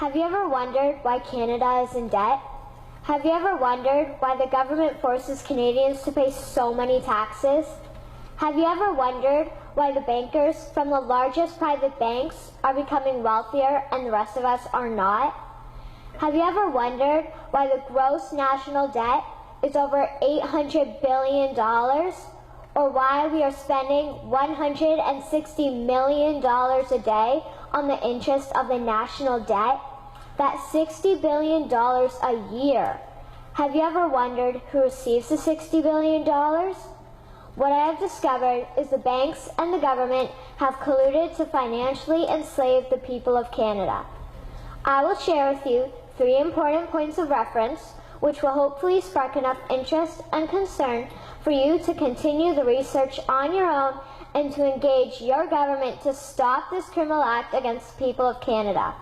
Have you ever wondered why Canada is in debt? Have you ever wondered why the government forces Canadians to pay so many taxes? Have you ever wondered why the bankers from the largest private banks are becoming wealthier and the rest of us are not? Have you ever wondered why the gross national debt is over $800 billion? Or why we are spending $160 million a day on the interest of the national debt? That's $60 billion a year. Have you ever wondered who receives the $60 billion? What I have discovered is the banks and the government have colluded to financially enslave the people of Canada. I will share with you 3 important points of reference, which will hopefully spark enough interest and concern for you to continue the research on your own and to engage your government to stop this criminal act against the people of Canada.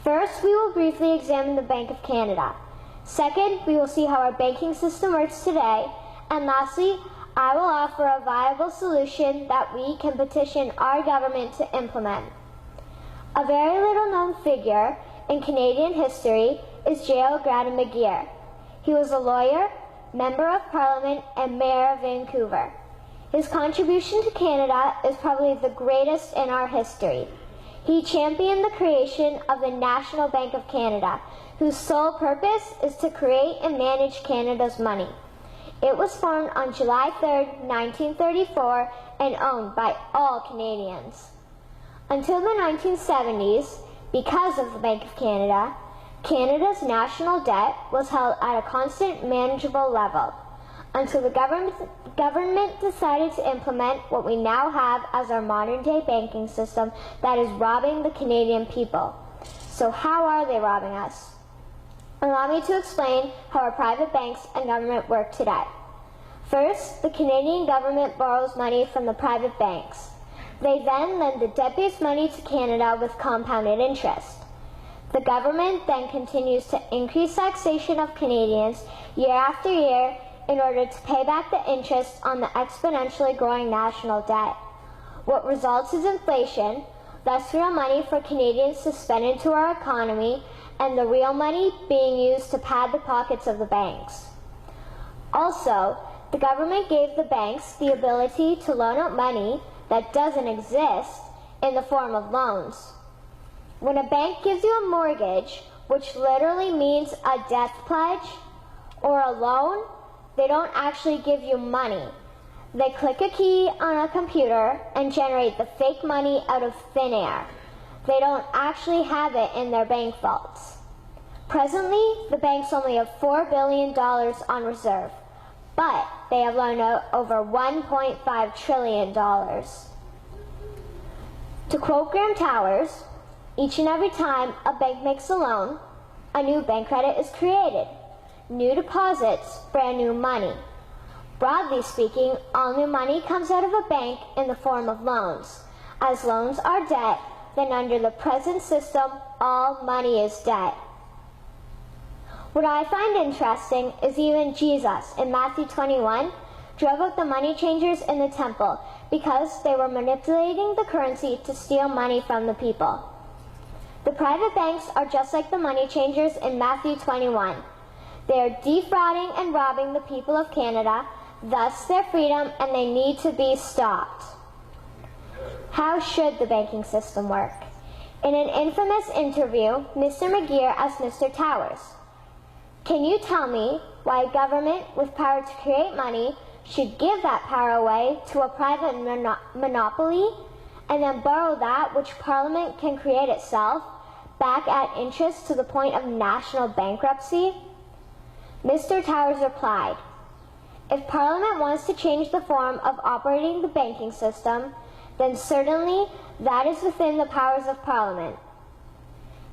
First, we will briefly examine the Bank of Canada. Second, we will see how our banking system works today. And lastly, I will offer a viable solution that we can petition our government to implement. A very little known figure in Canadian history is J.O. McGeer. He was a lawyer, Member of Parliament, and Mayor of Vancouver. His contribution to Canada is probably the greatest in our history. He championed the creation of the National Bank of Canada, whose sole purpose is to create and manage Canada's money. It was formed on July 3, 1934, and owned by all Canadians. Until the 1970s, because of the Bank of Canada, Canada's national debt was held at a constant, manageable level, until the government decided to implement what we now have as our modern-day banking system that is robbing the Canadian people. So how are they robbing us? Allow me to explain how our private banks and government work today. First, the Canadian government borrows money from the private banks. They then lend the debt-based money to Canada with compounded interest. The government then continues to increase taxation of Canadians year after year in order to pay back the interest on the exponentially growing national debt. What results is inflation, less real money for Canadians to spend into our economy, and the real money being used to pad the pockets of the banks. Also, the government gave the banks the ability to loan out money that doesn't exist in the form of loans. When a bank gives you a mortgage, which literally means a death pledge, or a loan, they don't actually give you money. They click a key on a computer and generate the fake money out of thin air. They don't actually have it in their bank vaults. Presently, the banks only have $4 billion on reserve, but they have loaned out over $1.5 trillion. To quote Graham Towers, each and every time a bank makes a loan, a new bank credit is created. New deposits, brand new money. Broadly speaking, all new money comes out of a bank in the form of loans. As loans are debt, then under the present system, all money is debt. What I find interesting is even Jesus, in Matthew 21, drove out the money changers in the temple because they were manipulating the currency to steal money from the people. The private banks are just like the money changers in Matthew 21. They are defrauding and robbing the people of Canada, thus their freedom, and they need to be stopped. How should the banking system work? In an infamous interview, Mr. McGeer asked Mr. Towers, "Can you tell me why a government with power to create money should give that power away to a private monopoly and then borrow that which Parliament can create itself back at interest to the point of national bankruptcy?" Mr. Towers replied, "If Parliament wants to change the form of operating the banking system, then certainly that is within the powers of Parliament.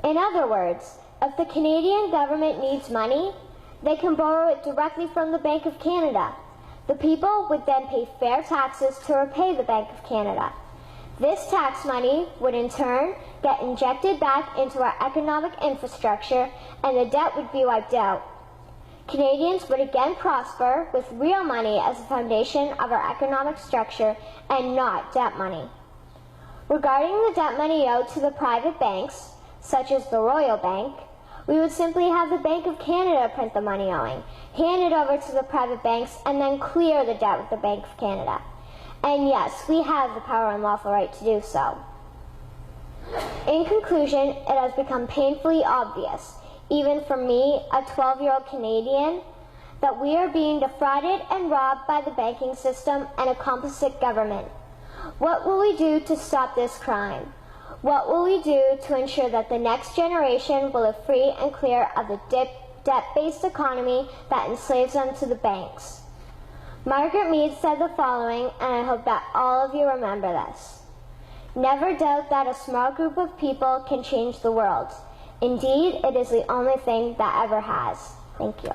In other words, if the Canadian government needs money, they can borrow it directly from the Bank of Canada. The people would then pay fair taxes to repay the Bank of Canada. This tax money would in turn get injected back into our economic infrastructure and the debt would be wiped out. Canadians would again prosper with real money as the foundation of our economic structure and not debt money. Regarding the debt money owed to the private banks, such as the Royal Bank, we would simply have the Bank of Canada print the money owing, hand it over to the private banks, and then clear the debt with the Bank of Canada. And yes, we have the power and lawful right to do so. In conclusion, it has become painfully obvious, even for me, a 12-year-old Canadian, that we are being defrauded and robbed by the banking system and a complicit government. What will we do to stop this crime? What will we do to ensure that the next generation will live free and clear of the debt-based economy that enslaves them to the banks? Margaret Mead said the following, and I hope that all of you remember this. Never doubt that a small group of people can change the world. Indeed, it is the only thing that ever has. Thank you.